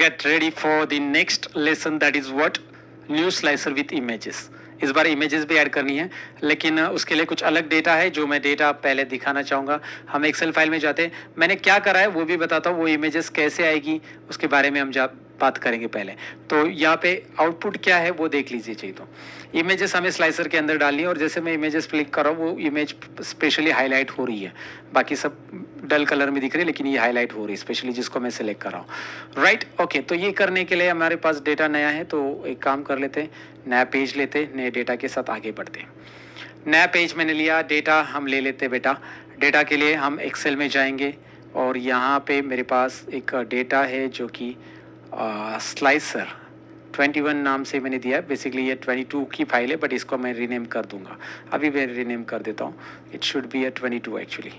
get ready for the next lesson, that is what? New slicer with images. इस बार images भी add करनी है, लेकिन उसके लिए कुछ अलग डेटा है जो मैं डेटा पहले दिखाना चाहूँगा. हम एक्सेल फाइल में जाते हैं, मैंने क्या करा है वो भी बताता हूँ, वो इमेजेस कैसे आएगी उसके बारे में हम बात करेंगे पहले. तो यहाँ पे आउटपुट क्या है वो देख लीजिए. चाहिए तो इमेजेस हमें स्लाइसर के अंदर डालनी है, और जैसे मैं इमेजेस क्लिक कर रहा हूँ वो इमेज स्पेशली हाईलाइट हो रही है. बाकी सब डल कलर में दिख रही है, लेकिन ये हाईलाइट हो रही है स्पेशली जिसको मैं सिलेक्ट कर रहा हूँ. Right, okay. तो ये करने के लिए हमारे पास डेटा नया है, तो एक काम कर लेते हैं, नया पेज लेते, नए डेटा के साथ आगे बढ़ते. नया पेज मैंने लिया, डेटा हम ले लेते बेटा. डेटा के लिए हम एक्सेल में जाएंगे, और यहाँ पे मेरे पास एक डेटा है जो कि स्लाइसर 21 नाम से मैंने दिया है. बेसिकली ये 22 की फाइल है, बट इसको मैं रीनेम कर दूंगा. अभी मैं रीनेम कर देता हूँ. It should be 22 actually.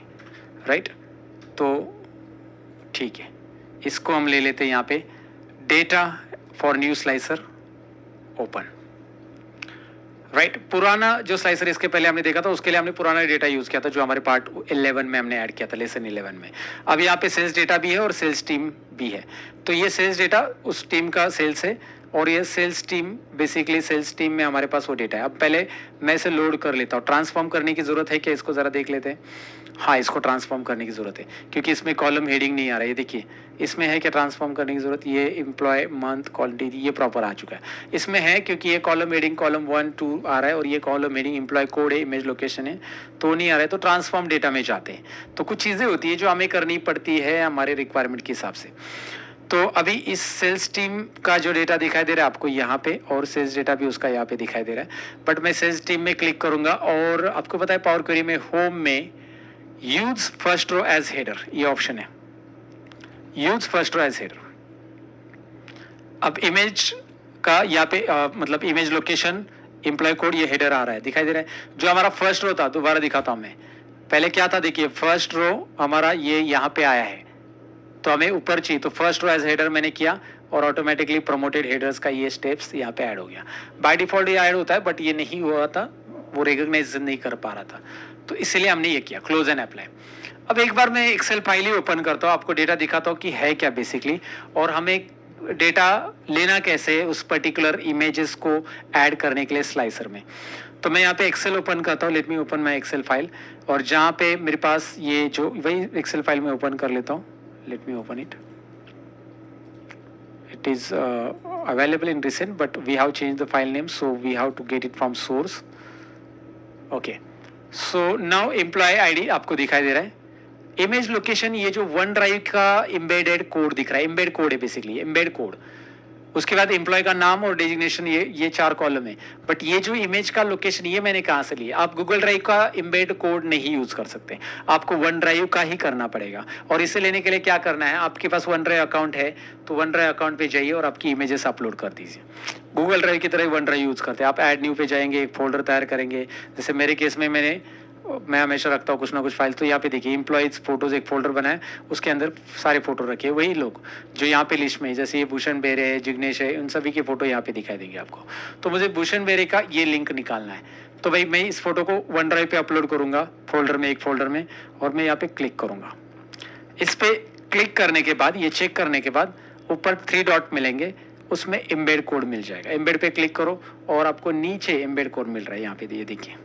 Right, तो ठीक है, इसको हम ले लेते हैं यहाँ पे. Data for new slicer open. Right, पुराना जो स्लाइसर इसके पहले हमने देखा था उसके लिए हमने पुराना डेटा यूज किया था जो हमारे पार्ट 11 में हमने ऐड किया था, लेसन 11 में. अब यहाँ पे सेल्स डेटा भी है और सेल्स टीम भी है. तो ये सेल्स डेटा उस टीम का सेल्स है, और ये sales team basically sales team में हमारे पास वो डेटा है. अब पहले मैं इसे लोड कर लेता हूँ. ट्रांसफॉर्म करने की जरूरत है क्या, इसको जरा देख लेते हैं. हाँ, इसको ट्रांसफॉर्म करने की जरूरत है क्योंकि इसमें कॉलम हेडिंग नहीं आ रहा है. ये देखिए, इसमें है क्या ट्रांसफॉर्म करने की जरूरत. ये एम्प्लॉय मंथ क्वालिटी ये प्रॉपर आ चुका है. इसमें है क्योंकि ये कॉलम हेडिंग कॉलम 1 2 आ रहा है, और ये कॉलम हेडिंग एम्प्लॉय कोड है, इमेज लोकेशन है, तो नहीं आ रहा है. तो ट्रांसफॉर्म डेटा में जाते हैं. तो कुछ चीज़ें होती है जो हमें करनी पड़ती है हमारे रिक्वायरमेंट के हिसाब से. तो अभी इस सेल्स टीम का जो डेटा दिखाई दे रहा है आपको यहाँ पे, और सेल्स डेटा भी उसका यहाँ पे दिखाई दे रहा है. बट मैं सेल्स टीम में क्लिक करूंगा, और आपको पता है पावर क्वेरी में होम में use first row as header ये ऑप्शन है. Use first row as header. अब इमेज का यहाँ पे मतलब इमेज लोकेशन एम्प्लॉय कोड ये हेडर आ रहा है, दिखाई दे रहा है. जो हमारा फर्स्ट रो था, दोबारा दिखाता हूं मैं. पहले क्या था देखिए, फर्स्ट रो हमारा ये यहाँ पे आया है, तो हमें ऊपर चाहिए, तो फर्स्ट रो एज हेडर मैंने किया, और ऑटोमेटिकली प्रमोटेड हेडर्स का ये स्टेप्स यहाँ पे ऐड हो गया. बाय डिफॉल्ट ये ऐड होता है, बट ये नहीं हुआ था, वो रिकॉग्नाइज नहीं कर पा रहा था, तो इसलिए हमने ये किया. Close and apply. अब एक बार मैं एक्सेल फाइल ही ओपन करता हूँ, आपको डेटा दिखाता हूँ कि है क्या बेसिकली, और हमें डेटा लेना कैसे है उस पर्टिकुलर इमेजेस को ऐड करने के लिए स्लाइसर में. तो मैं यहाँ पे एक्सेल ओपन करता हूँ. Let me open my Excel file, और जहाँ पे मेरे पास ये जो वही एक्सेल फाइल में ओपन कर लेता हूँ. Let me open it. It is available in recent, but we have changed the file name, so we have to get it from source. Okay. So now employee ID आपको दिखाई दे रहा है. Image location ये जो one drive का embedded code दिख रहा है, एम्बेड कोड है बेसिकली, एम्बेड कोड. उसके बाद एम्प्लॉय का नाम और डेजिग्नेशन, ये 4 कॉलम है. बट ये जो इमेज का लोकेशन ये मैंने कहाँ से लिया. आप गूगल ड्राइव का एम्बेड कोड नहीं यूज कर सकते, आपको वन ड्राइव का ही करना पड़ेगा. और इसे लेने के लिए क्या करना है, आपके पास वन ड्राइव अकाउंट है तो वन ड्राइव अकाउंट पे जाइए और आपकी इमेजेस अपलोड कर दीजिए. गूगल ड्राइव की तरह वन ड्राइव यूज करते हैं. आप ऐड न्यू पे जाएंगे, एक फोल्डर तैयार करेंगे. जैसे मेरे केस में मैं हमेशा रखता हूँ कुछ ना कुछ फाइल. तो यहाँ पे देखिए एम्प्लॉइज फोटोज एक फोल्डर बनाए, उसके अंदर सारे फोटो रखे, वही लोग जो यहाँ पे लिस्ट में, जैसे ये भूषण बेरे है, जिग्नेश है, उन सभी के फोटो यहाँ पे दिखाई देंगे आपको. तो मुझे भूषण बेरे का ये लिंक निकालना है, तो भाई मैं इस फोटो को वन ड्राइव पे अपलोड करूंगा, फोल्डर में, एक फोल्डर में, और मैं यहाँ पे क्लिक करूंगा. इस पे क्लिक करने के बाद, ये चेक करने के बाद ऊपर 3 डॉट मिलेंगे, उसमें एम्बेड कोड मिल जाएगा. एम्बेड पे क्लिक करो और आपको नीचे एम्बेड कोड मिल रहा है यहाँ पे, ये देखिए.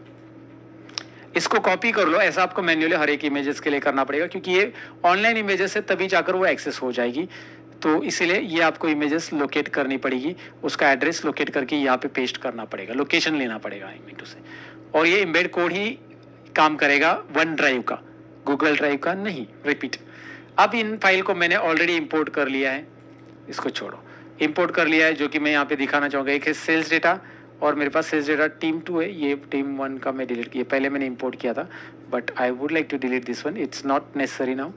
इसको कॉपी कर लो. ऐसा आपको मैन्युअली हर एक इमेजेस के लिए करना पड़ेगा, क्योंकि ये ऑनलाइन इमेजेस है, तभी जाकर वो एक्सेस हो जाएगी. तो इसीलिए ये आपको इमेजेस लोकेट करनी पड़ेगी, उसका एड्रेस लोकेट करके यहाँ पे पेस्ट करना पड़ेगा, लोकेशन लेना पड़ेगा इमेज से. और ये एम्बेड कोड ही काम करेगा वन ड्राइव का, गूगल ड्राइव का नहीं. रिपीट. अब इन फाइल को मैंने ऑलरेडी इम्पोर्ट कर लिया है, इसको छोड़ो, इम्पोर्ट कर लिया है, जो कि मैं यहाँ पे दिखाना चाहूँगा. एक है सेल्स डेटा, और मेरे पास सेल्स डेटा टीम 2 है. ये टीम 1 का मैं डिलीट किया, पहले मैंने इंपोर्ट किया था, but I would like to delete this one. It's not necessary now.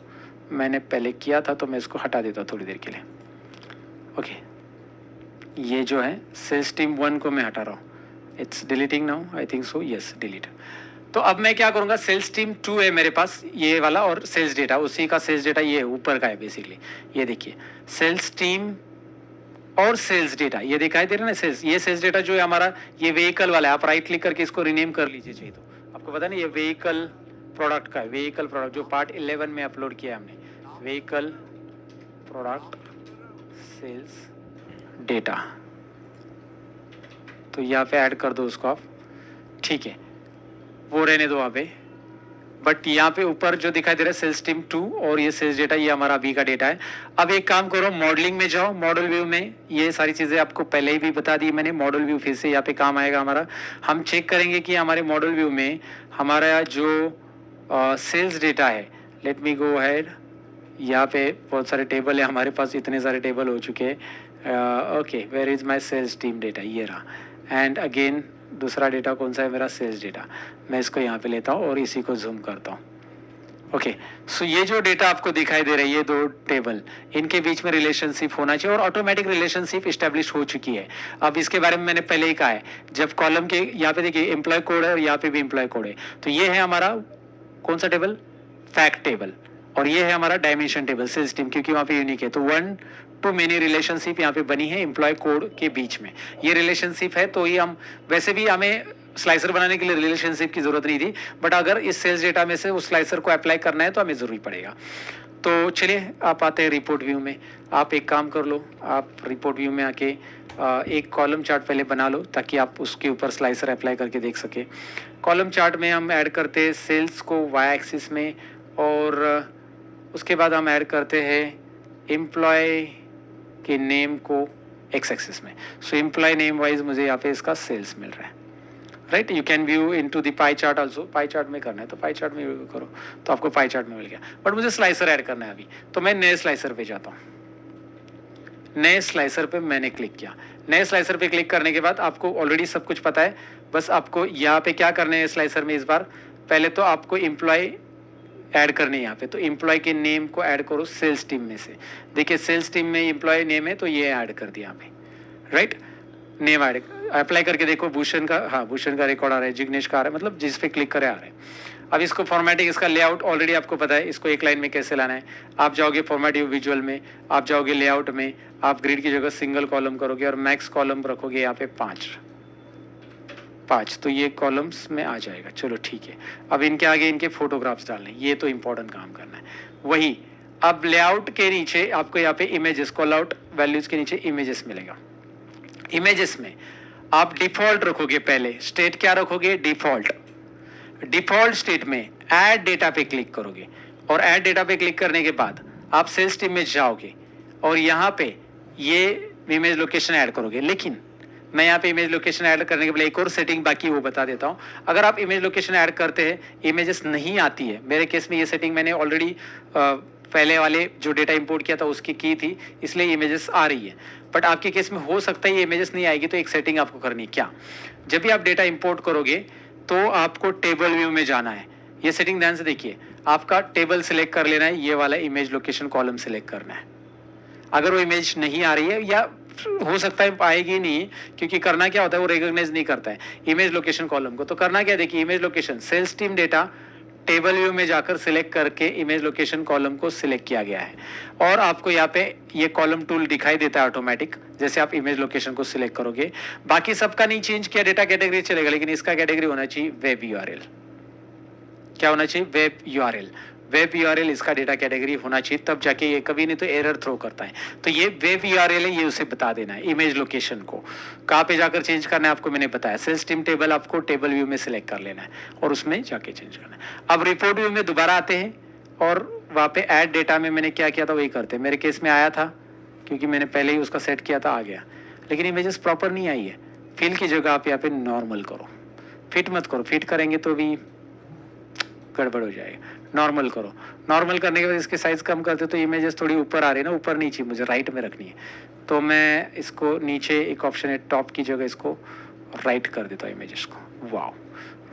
मैंने पहले किया था तो मैं इसको हटा देता हूँ थोड़ी देर के लिए. ओके, ये जो है सेल्स टीम 1 को मैं हटा रहा हूँ. It's deleting now, I think so. Yes, delete. तो अब मैं क्या करूँगा, सेल्स टीम 2 है मेरे पास ये वाला, और सेल्स डेटा उसी का सेल्स डेटा ये ऊपर का है बेसिकली. ये देखिए सेल्स टीम और सेल्स डेटा, ये दिखाई दे रहा है ना सेल्स. ये सेल्स डेटा जो है हमारा, ये व्हीकल वाला है. आप राइट क्लिक करके इसको रीनेम कर लीजिए चाहिए तो. आपको पता नहीं, ये व्हीकल प्रोडक्ट का है. व्हीकल प्रोडक्ट जो पार्ट 11 में अपलोड किया हमने, व्हीकल प्रोडक्ट सेल्स डेटा, तो यहाँ पे ऐड कर दो उसको आप, ठीक है, वो रहने दो वहाँ पे। बट यहाँ पे ऊपर जो दिखाई दे रहा है सेल्स टीम 2 और ये सेल्स डेटा, ये हमारा अभी का डेटा है। अब एक काम करो, मॉडलिंग में जाओ, मॉडल व्यू में ये सारी चीज़ें आपको पहले ही भी बता दी मैंने। मॉडल व्यू फिर से यहाँ पे काम आएगा हमारा। हम चेक करेंगे कि हमारे मॉडल व्यू में हमारा जो सेल्स डेटा है, लेट मी गो अहेड, यहाँ पे बहुत सारे टेबल है हमारे पास, इतने सारे टेबल हो चुके हैं। Okay, where is my sales team data, ये रहा। एंड अगेन दूसरा डेटा कौन सा है मेरा, सेल्स डेटा। मैं इसको यहाँ पे लेता हूँ और इसी को जूम करता हूँ। ओके, सो ये जो डेटा आपको दिखाई दे रही है, ये दो टेबल, इनके बीच में रिलेशनशिप होना चाहिए और ऑटोमेटिक रिलेशनशिप इस्टेब्लिश हो चुकी है। अब इसके बारे में मैंने पहले ही कहा है, जब कॉलम के यहाँ पे देखिए एम्प्लॉय कोड है और यहाँ पे भी एम्प्लॉय कोड है, तो ये है हमारा कौन सा टेबल, फैक्ट टेबल, और ये है हमारा डायमेंशन टेबल सेल्स टीम, क्योंकि वहाँ पे यूनिक है। तो 1 to many रिलेशनशिप यहाँ पे बनी है एम्प्लॉय कोड के बीच में, ये रिलेशनशिप है। तो ये हम वैसे भी हमें स्लाइसर बनाने के लिए रिलेशनशिप की जरूरत नहीं थी, बट अगर इस सेल्स डेटा में से उस स्लाइसर को अप्लाई करना है तो हमें जरूरी पड़ेगा। तो चलिए आप आते हैं रिपोर्ट व्यू में। आप एक काम कर लो, आप रिपोर्ट व्यू में आके एक कॉलम चार्ट पहले बना लो ताकि आप उसके ऊपर स्लाइसर अप्लाई करके देख सके। कॉलम चार्ट में हम ऐड करते हैं सेल्स को वाई एक्सिस में, और उसके बाद हम ऐड करते हैं एम्प्लॉय के नेम को एक्स एक्सिस में। सो एम्प्लॉय नेम वाइज मुझे यहाँ पे इसका सेल्स मिल रहा है, right. You can view into the pie chart also, pie chart में करना है तो पाई चार्ट में व्यू करो, तो आपको पाई चार्ट में मिल गया। बट मुझे स्लाइसर ऐड करना है अभी, तो मैं नए स्लाइसर पे जाता हूँ। नए स्लाइसर पे मैंने क्लिक किया। नए स्लाइसर पे क्लिक करने के बाद आपको ऑलरेडी सब कुछ पता है, बस आपको यहाँ पे क्या करना है स्लाइसर में इस बार, पहले तो आपको एम्प्लॉय ऐड करने यहाँ पे, तो एम्प्लॉय के नेम को ऐड करो सेल्स टीम में से। देखिए सेल्स टीम में एम्प्लॉय नेम है तो ये ऐड कर दिया यहाँ पे, राइट। नेम ऐड अप्लाई करके देखो, भूषण का, हाँ भूषण का रिकॉर्ड आ रहा है, जिग्नेश का आ रहा है, मतलब जिस पे क्लिक करे आ रहा है। अब इसको फॉर्मेटिंग, इसका लेआउट ऑलरेडी आपको पता है, इसको एक लाइन में कैसे लाना है। आप जाओगे फॉर्मेट विजुअल में, आप जाओगे लेआउट में, आप ग्रिड की जगह सिंगल कॉलम करोगे और मैक्स कॉलम रखोगे यहाँ पे 5, तो ये कॉलम्स में आ जाएगा। चलो ठीक है, अब इनके आगे इनके फोटोग्राफ्स डालने, ये तो इंपॉर्टेंट काम करना है। वही अब लेआउट के नीचे आपको यहाँ पे इमेजेस, कॉल आउट वैल्यूज के नीचे इमेजेस मिलेगा। इमेजेस में आप डिफॉल्ट रखोगे, पहले स्टेट क्या रखोगे, डिफॉल्ट। डिफॉल्ट स्टेट में ऐड डेटा पे क्लिक करोगे, और ऐड डेटा पे क्लिक करने के बाद आप सेल्स टीम में जाओगे और यहाँ पे ये इमेज लोकेशन ऐड करोगे। लेकिन मैं यहाँ पे इमेज लोकेशन ऐड करने के पहले एक और सेटिंग बाकी वो बता देता हूँ। अगर आप इमेज लोकेशन ऐड करते हैं, इमेजेस नहीं आती है, मेरे केस में ये सेटिंग मैंने ऑलरेडी पहले वाले जो डेटा इंपोर्ट किया था उसकी की थी, इसलिए इमेजेस आ रही है। बट आपके केस में हो सकता है ये इमेजेस नहीं आएगी, तो एक सेटिंग आपको करनी, क्या, जब भी आप डेटा इंपोर्ट करोगे तो आपको टेबल व्यू में जाना है। ये सेटिंग ध्यान से देखिए, आपका टेबल सिलेक्ट कर लेना है, ये वाला इमेज लोकेशन कॉलम सिलेक्ट करना है। अगर वो इमेज नहीं आ रही है, या हो सकता है आएगी नहीं, क्योंकि करना क्या होता है, वो रिकॉग्नाइज नहीं करता है इमेज लोकेशन कॉलम को। तो करना क्या, देखिए image location sales team data table view में जाकर सिलेक्ट करके इमेज लोकेशन कॉलम को सिलेक्ट किया गया है, और आपको यहाँ पे ये कॉलम टूल दिखाई देता है ऑटोमेटिक, जैसे आप इमेज लोकेशन को सिलेक्ट करोगे। बाकी सबका नहीं चेंज किया, डेटा कैटेगरी चलेगा, लेकिन इसका कैटेगरी होना चाहिए वेब यूआरएल। क्या होना चाहिए, वेब यूआरएल। वेब यूआरएल इसका डेटा कैटेगरी होना चाहिए, तब जाके ये कभी नहीं तो एरर थ्रो करता है। तो ये वेब यूआरएल है, ये उसे बता देना है। इमेज लोकेशन को कहाँ पे जाकर चेंज करना है आपको मैंने बताया, सेल्स टीम टेबल आपको टेबल व्यू में सिलेक्ट कर लेना है और उसमें जाके चेंज करना है। अब रिपोर्ट व्यू में दोबारा आते हैं और वहाँ पे ऐड डेटा में मैंने क्या किया था वही करते हैं। मेरे केस में आया था क्योंकि मैंने पहले ही उसका सेट किया था, आ गया, लेकिन इमेजेस प्रॉपर नहीं आई है। फिल की जगह आप यहाँ पे नॉर्मल करो, फिट मत करो, फिट करेंगे तो भी गड़बड़ हो जाएगा। नॉर्मल करो, नॉर्मल करने के बाद इसके साइज कम करते तो इमेजेस थोड़ी ऊपर आ रही है ना, ऊपर नीचे मुझे राइट में रखनी है, तो मैं इसको नीचे एक ऑप्शन है टॉप की जगह इसको राइट कर देता हूँ इमेजेस को। Wow,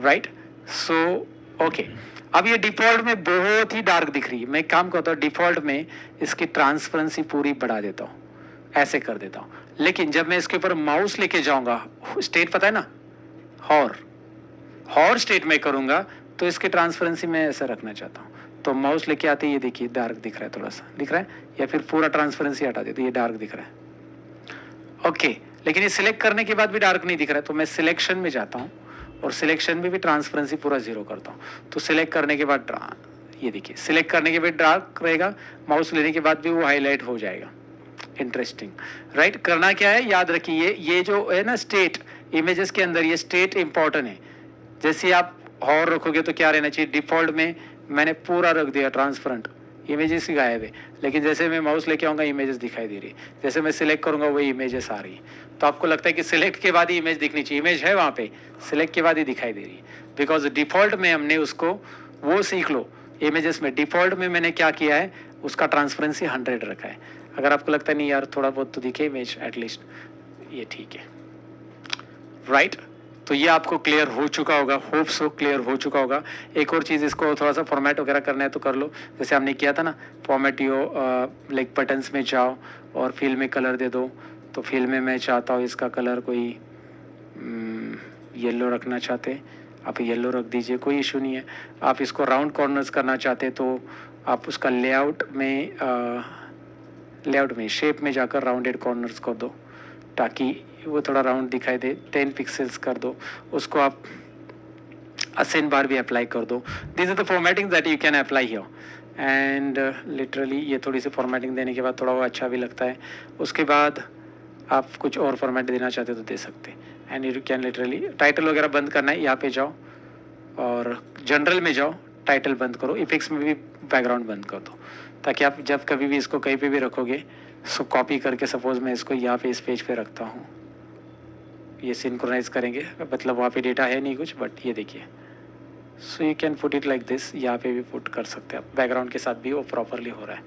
right. सो ओके, अब ये डिफॉल्ट में बहुत ही डार्क दिख रही है। मैं काम करता हूँ डिफॉल्ट में इसकी ट्रांसपेरेंसी पूरी बढ़ा देता हूँ, ऐसे कर देता हूँ। लेकिन जब मैं इसके ऊपर माउस लेके जाऊंगा, स्टेट पता है ना, हॉर स्टेट में करूंगा तो इसके ट्रांसपेरेंसी में ऐसा रखना चाहता हूँ। तो माउस लेके आते ही ये देखिए डार्क दिख रहा है, थोड़ा सा दिख रहा है, या फिर पूरा ट्रांसपेरेंसी हटा दे तो ये डार्क दिख रहा है। ओके, लेकिन ये सिलेक्ट करने के बाद भी डार्क नहीं दिख रहा है, तो मैं सिलेक्शन में जाता हूँ और सिलेक्शन में भी ट्रांसपेरेंसी पूरा 0 करता हूँ। तो सिलेक्ट करने के बाद ये देखिए, सिलेक्ट करने के बाद डार्क रहेगा, माउस लेने के बाद भी वो हाईलाइट हो जाएगा, इंटरेस्टिंग, राइट। करना क्या है, याद रखिए ये जो है ना स्टेट इमेजेस के अंदर, ये स्टेट इंपॉर्टेंट है। जैसे आप और रखोगे तो क्या रहना चाहिए, डिफॉल्ट में मैंने पूरा रख दिया ट्रांसपेरेंट, इमेजेस ही गायब है। लेकिन जैसे मैं माउस लेके आऊँगा इमेजेस दिखाई दे रही, जैसे मैं सिलेक्ट करूँगा वही इमेजेस आ रही। तो आपको लगता है कि सिलेक्ट के बाद ही इमेज दिखनी चाहिए, इमेज है वहाँ पे, सिलेक्ट के बाद ही दिखाई दे रही, बिकॉज डिफॉल्ट में हमने उसको वो सीख लो। इमेजेस में डिफॉल्ट में मैंने क्या किया है, उसका ट्रांसपेरेंसी 100 रखा है। अगर आपको लगता है नहीं यार थोड़ा बहुत तो दिखे इमेज एटलीस्ट, ये ठीक है, राइट। तो ये आपको क्लियर हो चुका होगा, होप सो क्लियर हो चुका होगा। एक और चीज़, इसको थोड़ा सा फॉर्मेट वगैरह करना है तो कर लो, जैसे हमने किया था ना, फॉर्मेट यो लाइक बटन्स में जाओ और फिल में कलर दे दो। तो फिल में मैं चाहता हूँ इसका कलर कोई येलो रखना चाहते, आप येलो रख दीजिए, कोई इशू नहीं है। आप इसको राउंड कॉर्नर्स करना चाहते तो आप उसका लेआउट में शेप में जाकर राउंडेड कॉर्नर्स कर दो ताकि वो थोड़ा राउंड दिखाई दे। 10 पिक्सेल्स कर दो उसको, आप असेन बार भी अप्लाई कर दो। This is the formatting that you can apply here and literally ये थोड़ी सी फॉर्मेटिंग देने के बाद थोड़ा वो अच्छा भी लगता है। उसके बाद आप कुछ और फॉर्मेट देना चाहते तो दे सकते, and you can literally title वगैरह बंद करना है, यहाँ पे जाओ और जनरल में जाओ, टाइटल बंद करो, इफेक्ट्स में भी बैकग्राउंड बंद कर दो, ताकि आप जब कभी भी इसको कहीं पे भी रखोगे सो कॉपी करके, सपोज मैं इसको यहाँ पे इस पेज पे रखता हूँ, ये सिंक्रोनाइज करेंगे, मतलब वहाँ पे डेटा है नहीं कुछ, बट ये देखिए, so you can put it like this, यहाँ पे भी पुट कर सकते हैं आप, बैकग्राउंड के साथ भी वो प्रॉपरली हो रहा है।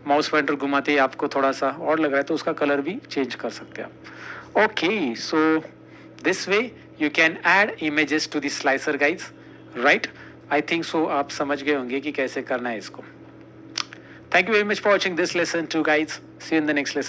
माउस पॉइंटर घुमाते ही आपको थोड़ा सा और लग रहा है तो उसका कलर भी चेंज कर सकते हैं आप। Okay, so this way you can add images to the slicer guys, right. I think so आप समझ गए होंगे कि कैसे करना है इसको। Thank you very much for watching this lesson too guys. See you in the next lesson.